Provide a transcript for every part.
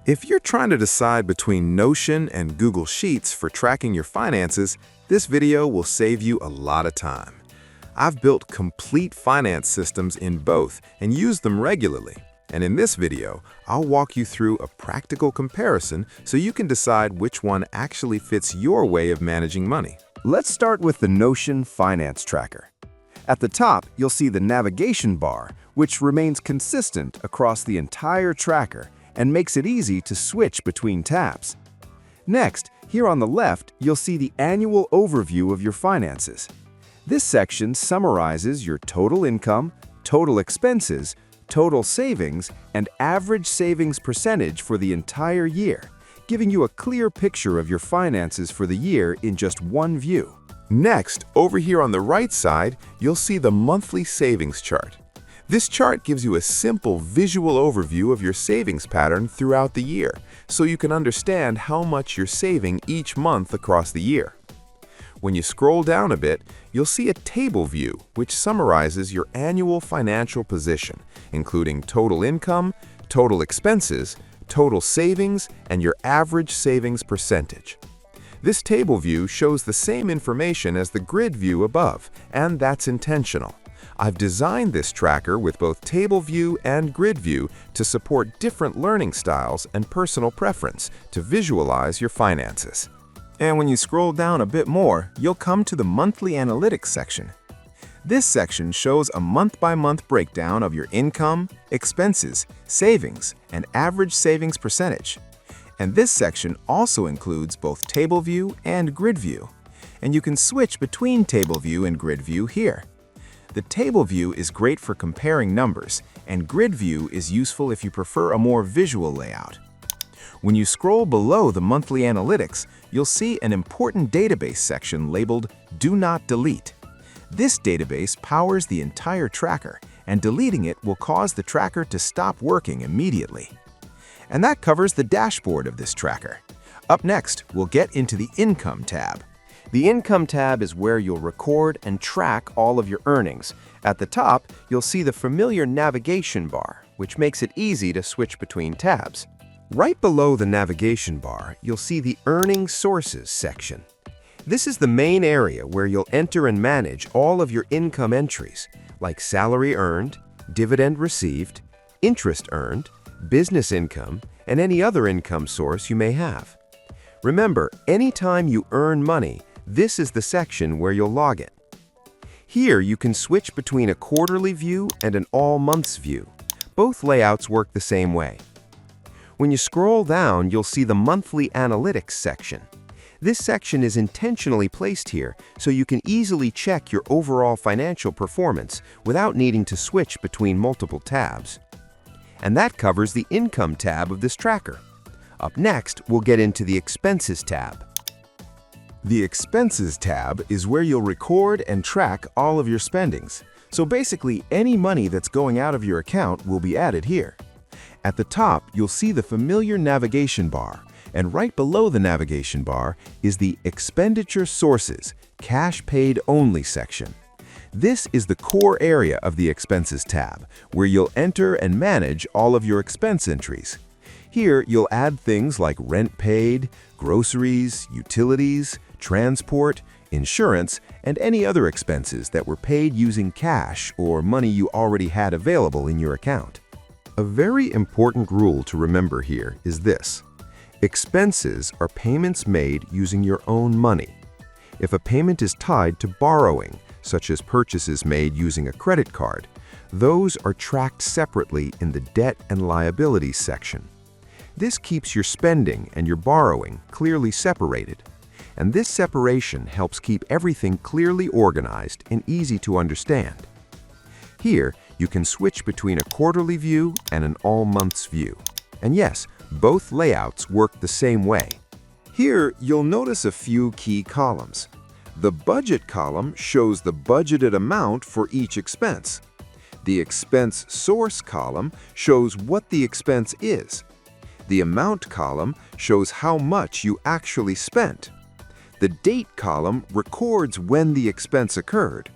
If you're trying to decide between Notion and Google Sheets for tracking your finances, this video will save you a lot of time. I've built complete finance systems in both and use them regularly. And in this video, I'll walk you through a practical comparison so you can decide which one actually fits your way of managing money. Let's start with the Notion Finance Tracker. At the top, you'll see the navigation bar, which remains consistent across the entire tracker and makes it easy to switch between tabs. Next, here on the left, you'll see the annual overview of your finances. This section summarizes your total income, total expenses, total savings, and average savings percentage for the entire year, giving you a clear picture of your finances for the year in just one view. Next, over here on the right side, you'll see the monthly savings chart. This chart gives you a simple visual overview of your savings pattern throughout the year, so you can understand how much you're saving each month across the year. When you scroll down a bit, you'll see a table view which summarizes your annual financial position, including total income, total expenses, total savings, and your average savings percentage. This table view shows the same information as the grid view above, and that's intentional. I've designed this tracker with both table view and grid view to support different learning styles and personal preference to visualize your finances. And when you scroll down a bit more, you'll come to the monthly analytics section. This section shows a month-by-month breakdown of your income, expenses, savings, and average savings percentage. And this section also includes both table view and grid view. And you can switch between table view and grid view here. The table view is great for comparing numbers, and grid view is useful if you prefer a more visual layout. When you scroll below the monthly analytics, you'll see an important database section labeled Do Not Delete. This database powers the entire tracker, and deleting it will cause the tracker to stop working immediately. And that covers the dashboard of this tracker. Up next, we'll get into the Income tab. The Income tab is where you'll record and track all of your earnings. At the top, you'll see the familiar navigation bar, which makes it easy to switch between tabs. Right below the navigation bar, you'll see the Earning Sources section. This is the main area where you'll enter and manage all of your income entries, like salary earned, dividend received, interest earned, business income, and any other income source you may have. Remember, anytime you earn money, this is the section where you'll log it. Here, you can switch between a quarterly view and an all months view. Both layouts work the same way. When you scroll down, you'll see the Monthly Analytics section. This section is intentionally placed here so you can easily check your overall financial performance without needing to switch between multiple tabs. And that covers the Income tab of this tracker. Up next, we'll get into the Expenses tab. The Expenses tab is where you'll record and track all of your spendings. So basically, any money that's going out of your account will be added here. At the top, you'll see the familiar navigation bar, and right below the navigation bar is the Expenditure Sources, Cash Paid Only section. This is the core area of the Expenses tab, where you'll enter and manage all of your expense entries. Here, you'll add things like rent paid, groceries, utilities, transport, insurance, and any other expenses that were paid using cash or money you already had available in your account. A very important rule to remember here is this: expenses are payments made using your own money. If a payment is tied to borrowing, such as purchases made using a credit card, those are tracked separately in the Debt and Liabilities section. This keeps your spending and your borrowing clearly separated. And this separation helps keep everything clearly organized and easy to understand. Here, you can switch between a quarterly view and an all months view. And yes, both layouts work the same way. Here, you'll notice a few key columns. The Budget column shows the budgeted amount for each expense. The Expense Source column shows what the expense is. The Amount column shows how much you actually spent. The Date column records when the expense occurred,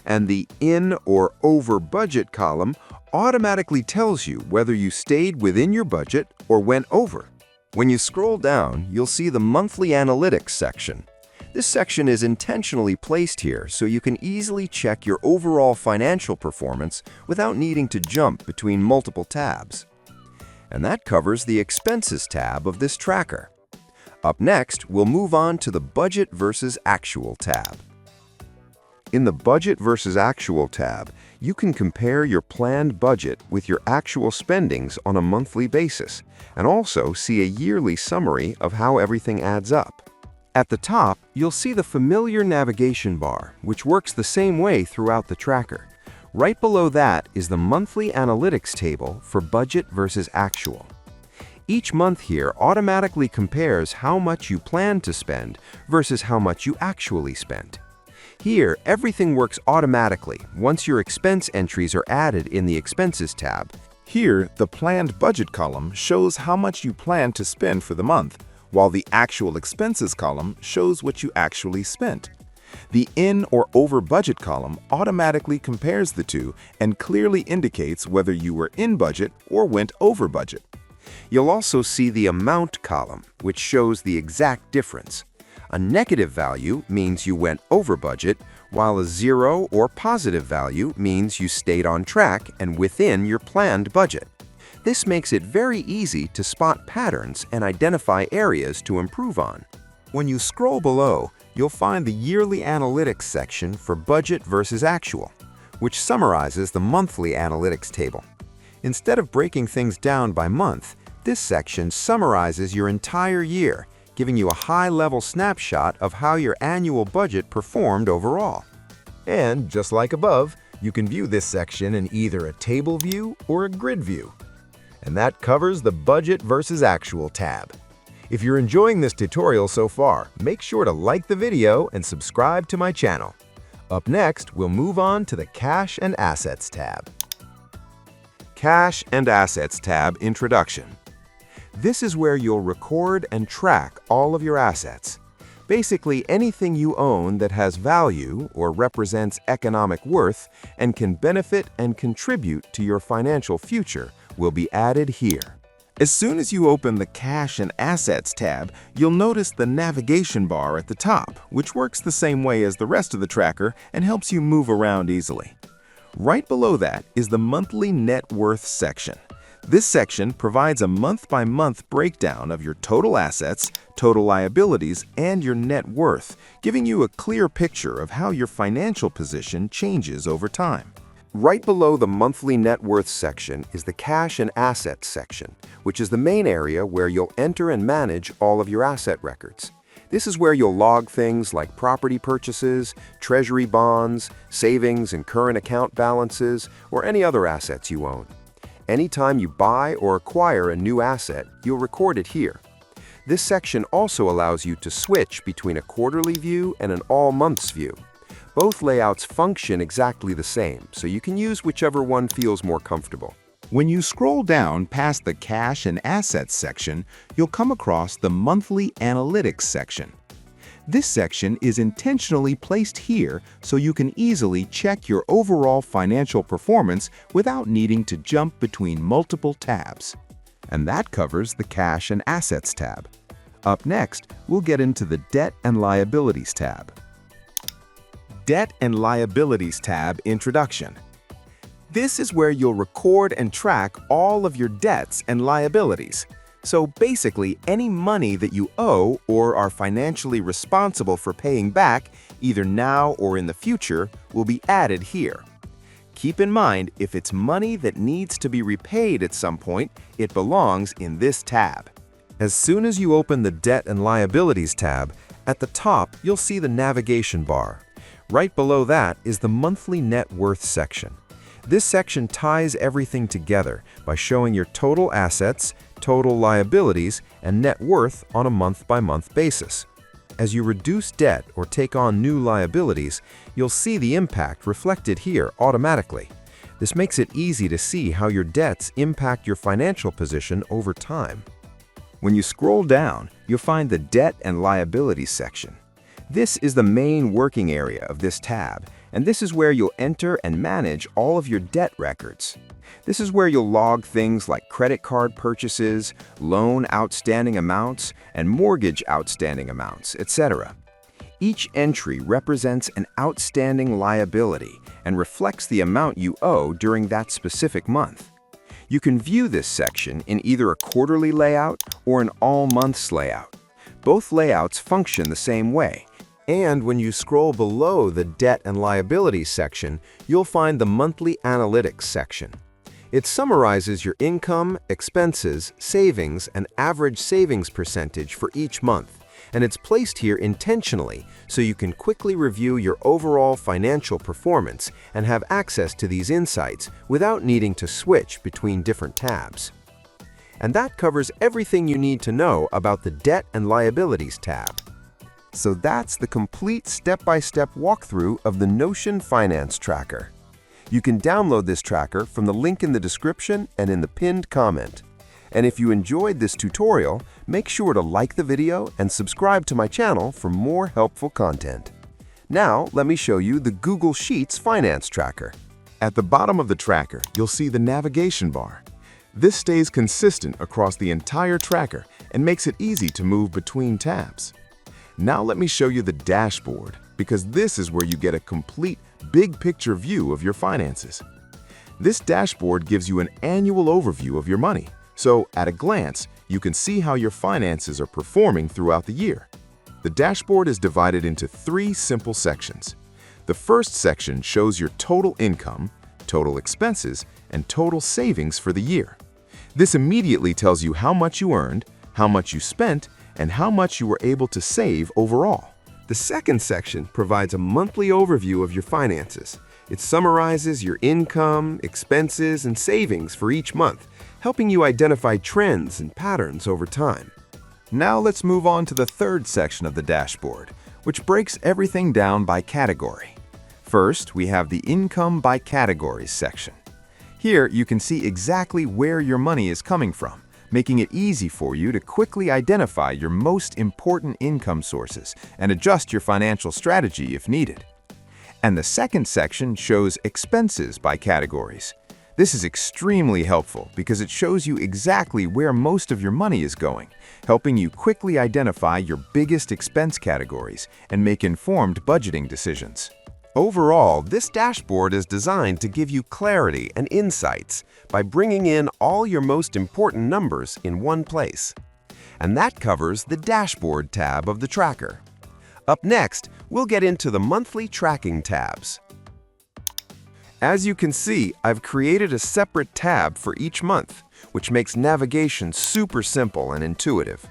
and the In or Over Budget column automatically tells you whether you stayed within your budget or went over. When you scroll down, you'll see the Monthly Analytics section. This section is intentionally placed here so you can easily check your overall financial performance without needing to jump between multiple tabs. And that covers the Expenses tab of this tracker. Up next, we'll move on to the Budget versus Actual tab. In the Budget versus Actual tab, you can compare your planned budget with your actual spendings on a monthly basis, and also see a yearly summary of how everything adds up. At the top, you'll see the familiar navigation bar, which works the same way throughout the tracker. Right below that is the Monthly Analytics table for Budget versus Actual. Each month here automatically compares how much you plan to spend versus how much you actually spent. Here, everything works automatically once your expense entries are added in the Expenses tab. Here, the planned budget column shows how much you plan to spend for the month, while the actual expenses column shows what you actually spent. The in or over budget column automatically compares the two and clearly indicates whether you were in budget or went over budget. You'll also see the amount column, which shows the exact difference. A negative value means you went over budget, while a 0 or positive value means you stayed on track and within your planned budget. This makes it very easy to spot patterns and identify areas to improve on. When you scroll below, you'll find the Yearly Analytics section for Budget versus Actual, which summarizes the Monthly Analytics table. Instead of breaking things down by month, this section summarizes your entire year, giving you a high-level snapshot of how your annual budget performed overall. And just like above, you can view this section in either a table view or a grid view. And that covers the Budget versus Actual tab. If you're enjoying this tutorial so far, make sure to like the video and subscribe to my channel. Up next, we'll move on to the Cash and Assets tab. Cash and Assets tab Introduction. This is where you'll record and track all of your assets. Basically, anything you own that has value or represents economic worth and can benefit and contribute to your financial future will be added here. As soon as you open the Cash and Assets tab, you'll notice the navigation bar at the top, which works the same way as the rest of the tracker and helps you move around easily. Right below that is the Monthly Net Worth section. This section provides a month-by-month breakdown of your total assets, total liabilities, and your net worth, giving you a clear picture of how your financial position changes over time. Right below the Monthly Net Worth section is the Cash and Assets section, which is the main area where you'll enter and manage all of your asset records. This is where you'll log things like property purchases, treasury bonds, savings and current account balances, or any other assets you own. Anytime you buy or acquire a new asset, you'll record it here. This section also allows you to switch between a quarterly view and an all months view. Both layouts function exactly the same, so you can use whichever one feels more comfortable. When you scroll down past the Cash and Assets section, you'll come across the Monthly Analytics section. This section is intentionally placed here so you can easily check your overall financial performance without needing to jump between multiple tabs. And that covers the Cash and Assets tab. Up next, we'll get into the Debt and Liabilities tab. Debt and Liabilities tab Introduction. This is where you'll record and track all of your debts and liabilities. So basically, any money that you owe or are financially responsible for paying back, either now or in the future, will be added here. Keep in mind, if it's money that needs to be repaid at some point, it belongs in this tab. As soon as you open the Debt and Liabilities tab, at the top you'll see the navigation bar. Right below that is the Monthly Net Worth section. This section ties everything together by showing your total assets, total liabilities, and net worth on a month-by-month basis. As you reduce debt or take on new liabilities, you'll see the impact reflected here automatically. This makes it easy to see how your debts impact your financial position over time. When you scroll down, you'll find the Debt and Liabilities section. This is the main working area of this tab, and this is where you'll enter and manage all of your debt records. This is where you'll log things like credit card purchases, loan outstanding amounts, and mortgage outstanding amounts, etc. Each entry represents an outstanding liability and reflects the amount you owe during that specific month. You can view this section in either a quarterly layout or an all months layout. Both layouts function the same way. And when you scroll below the Debt and Liabilities section, you'll find the Monthly Analytics section. It summarizes your income, expenses, savings, and average savings percentage for each month. And it's placed here intentionally so you can quickly review your overall financial performance and have access to these insights without needing to switch between different tabs. And that covers everything you need to know about the Debt and Liabilities tab. So that's the complete step-by-step walkthrough of the Notion Finance Tracker. You can download this tracker from the link in the description and in the pinned comment. And if you enjoyed this tutorial, make sure to like the video and subscribe to my channel for more helpful content. Now, let me show you the Google Sheets Finance Tracker. At the bottom of the tracker, you'll see the navigation bar. This stays consistent across the entire tracker and makes it easy to move between tabs. Now let me show you the dashboard, because this is where you get a complete, big-picture view of your finances. This dashboard gives you an annual overview of your money. So, at a glance, you can see how your finances are performing throughout the year. The dashboard is divided into 3 simple sections. The first section shows your total income, total expenses, and total savings for the year. This immediately tells you how much you earned, how much you spent, and how much you were able to save overall. The second section provides a monthly overview of your finances. It summarizes your income, expenses, and savings for each month, helping you identify trends and patterns over time. Now let's move on to the third section of the dashboard, which breaks everything down by category. First, we have the Income by Categories section. Here, you can see exactly where your money is coming from, making it easy for you to quickly identify your most important income sources and adjust your financial strategy if needed. And the second section shows Expenses by Categories. This is extremely helpful because it shows you exactly where most of your money is going, helping you quickly identify your biggest expense categories and make informed budgeting decisions. Overall, this dashboard is designed to give you clarity and insights by bringing in all your most important numbers in one place. And that covers the Dashboard tab of the tracker. Up next, we'll get into the Monthly Tracking tabs. As you can see, I've created a separate tab for each month, which makes navigation super simple and intuitive.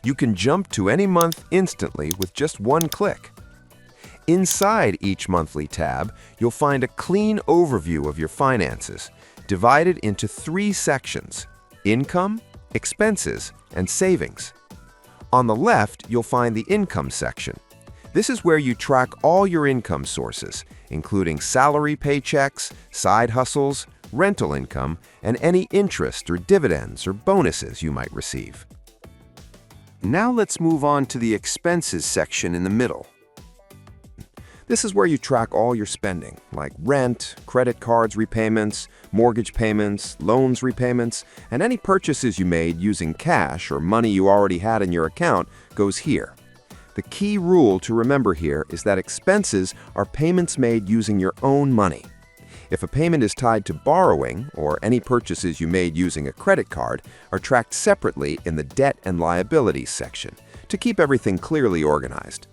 You can jump to any month instantly with just one click. Inside each monthly tab, you'll find a clean overview of your finances, divided into 3 sections: income, expenses, and savings. On the left, you'll find the income section. This is where you track all your income sources, including salary paychecks, side hustles, rental income, and any interest or dividends or bonuses you might receive. Now let's move on to the expenses section in the middle. This is where you track all your spending, like rent, credit cards repayments, mortgage payments, loans repayments, and any purchases you made using cash or money you already had in your account goes here. The key rule to remember here is that expenses are payments made using your own money. If a payment is tied to borrowing, or any purchases you made using a credit card, are tracked separately in the Debt and Liabilities section to keep everything clearly organized.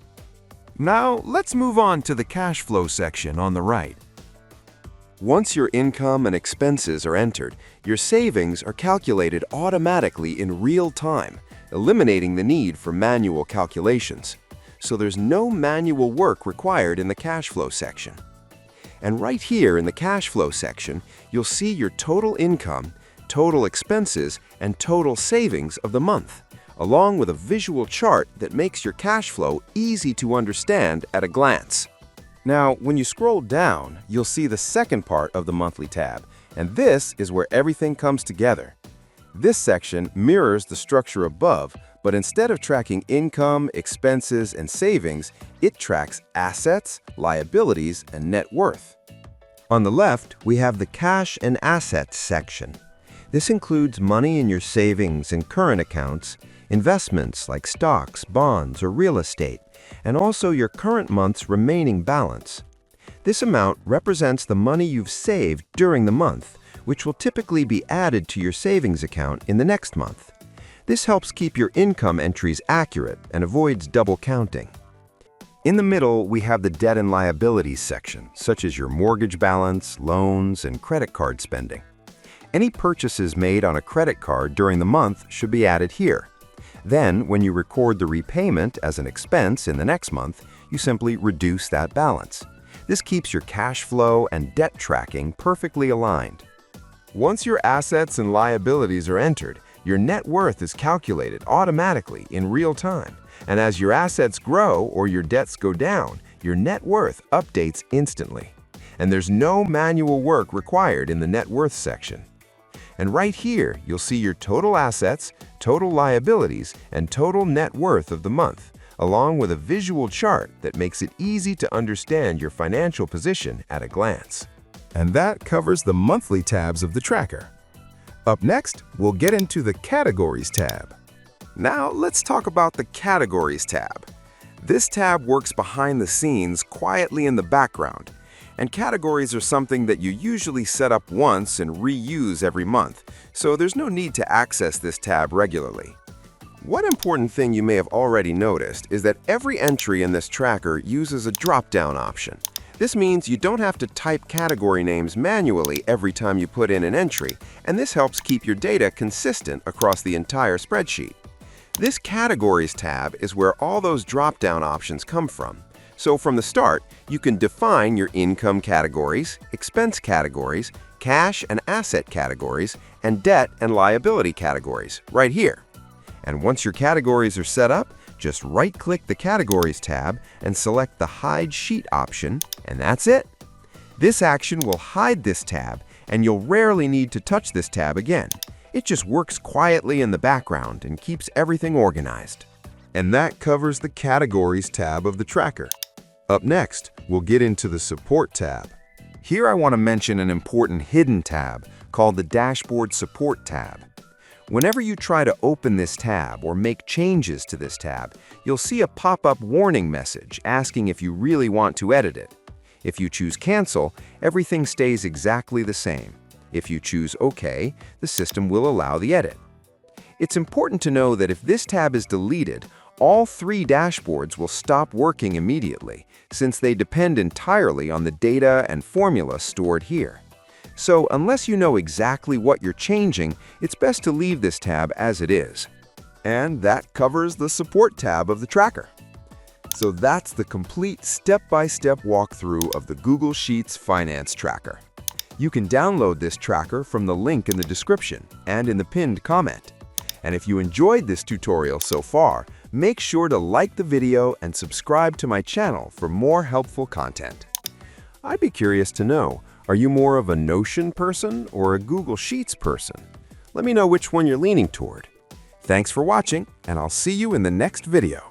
Now, let's move on to the cash flow section on the right. Once your income and expenses are entered, your savings are calculated automatically in real time, eliminating the need for manual calculations. So there's no manual work required in the cash flow section. And right here in the cash flow section, you'll see your total income, total expenses, and total savings of the month, along with a visual chart that makes your cash flow easy to understand at a glance. Now, when you scroll down, you'll see the second part of the monthly tab, and this is where everything comes together. This section mirrors the structure above, But instead of tracking income, expenses, and savings, it tracks assets, liabilities, and net worth. On the left, we have the Cash and Assets section. This includes money in your savings and current accounts, investments like stocks, bonds, or real estate, and also your current month's remaining balance. This amount represents the money you've saved during the month, which will typically be added to your savings account in the next month. This helps keep your income entries accurate and avoids double counting. In the middle, we have the Debt and Liabilities section, such as your mortgage balance, loans, and credit card spending. Any purchases made on a credit card during the month should be added here. Then, when you record the repayment as an expense in the next month, you simply reduce that balance. This keeps your cash flow and debt tracking perfectly aligned. Once your assets and liabilities are entered, your net worth is calculated automatically in real time. And as your assets grow or your debts go down, your net worth updates instantly. And there's no manual work required in the net worth section. And right here, you'll see your total assets, total liabilities, and total net worth of the month, along with a visual chart that makes it easy to understand your financial position at a glance. And that covers the monthly tabs of the tracker. Up next, we'll get into the Categories tab. Now, let's talk about the Categories tab. This tab works behind the scenes quietly in the background, and categories are something that you usually set up once and reuse every month, so there's no need to access this tab regularly. One important thing you may have already noticed is that every entry in this tracker uses a drop-down option. This means you don't have to type category names manually every time you put in an entry, and this helps keep your data consistent across the entire spreadsheet. This Categories tab is where all those drop-down options come from. So from the start, you can define your income categories, expense categories, cash and asset categories, and debt and liability categories right here. And once your categories are set up, just right-click the Categories tab and select the Hide Sheet option, and that's it. This action will hide this tab, and you'll rarely need to touch this tab again. It just works quietly in the background and keeps everything organized. And that covers the Categories tab of the tracker. Up next, we'll get into the Support tab. Here I want to mention an important hidden tab called the Dashboard Support tab. Whenever you try to open this tab or make changes to this tab, you'll see a pop-up warning message asking if you really want to edit it. If you choose Cancel, everything stays exactly the same. If you choose OK, the system will allow the edit. It's important to know that if this tab is deleted, all three dashboards will stop working immediately, since they depend entirely on the data and formula stored here. So unless you know exactly what you're changing, it's best to leave this tab as it is. And that covers the Support tab of the tracker. So that's the complete step-by-step walkthrough of the Google Sheets Finance Tracker. You can download this tracker from the link in the description and in the pinned comment. And if you enjoyed this tutorial so far, make sure to like the video and subscribe to my channel for more helpful content. I'd be curious to know, are you more of a Notion person or a Google Sheets person? Let me know which one you're leaning toward. Thanks for watching, and I'll see you in the next video.